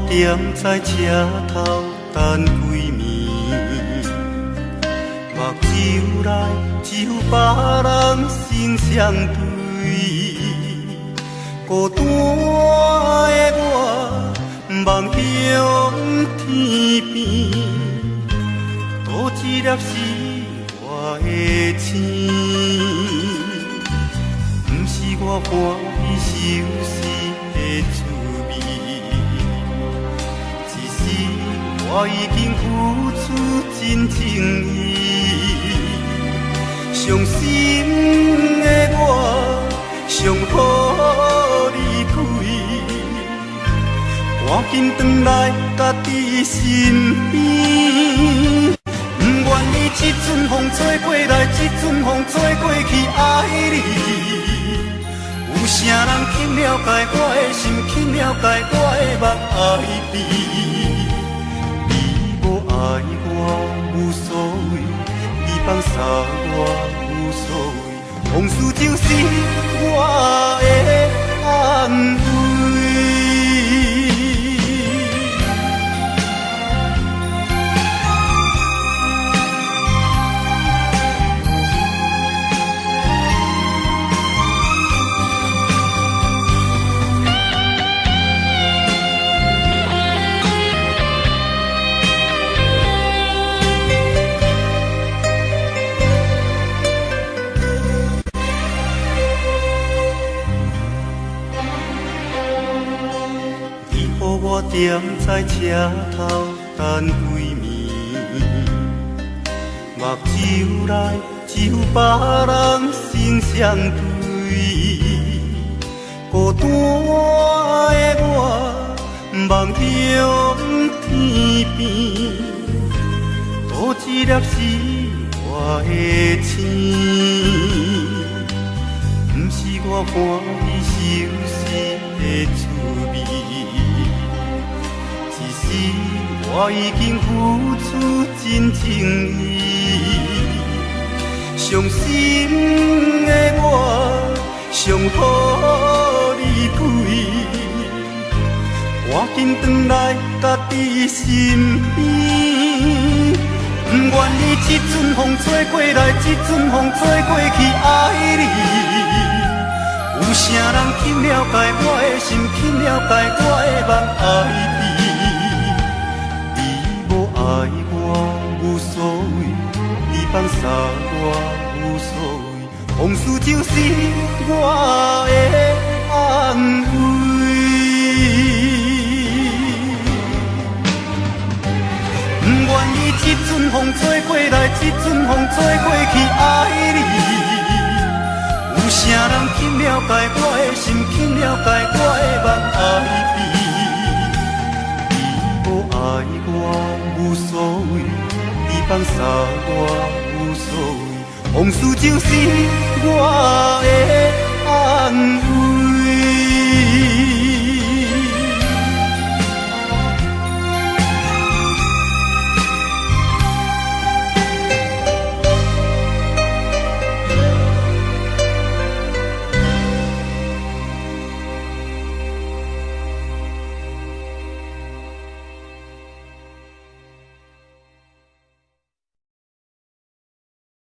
踮在车头等几暝，目睭内只有别人心相对。孤单的我望向天边，多一粒是我的星，不是我欢喜受死的滋味。只是我已经付出真情意，伤心的我上好离开，赶紧回来家己身边。不愿意这阵风吹过来，这阵风吹过去，爱你。有啥人去了解我的心，去了解我的目爱你？你无爱我无所谓，你放下我无所谓。往事就是我的安慰。我踮在车头等几暝，目睭内只有别人心相对。孤单的我望向天边，多一粒是我的星，不是我欢喜受死的滋味。我已经付出真情意，伤心的我上好离开，赶紧回来家己身边。不愿意这阵风吹过来，这阵风吹过去，爱你。有啥人去了解我的心，去了解我的目爱你？爱我无所谓，你放下我无所谓，往事就是我的安慰。不愿意这阵风吹过来，这阵风吹过去，爱你。有啥人去了解我的心，去了解我的目爱你？你无爱我无所谓，你放下我无所谓，往事就是我的安慰。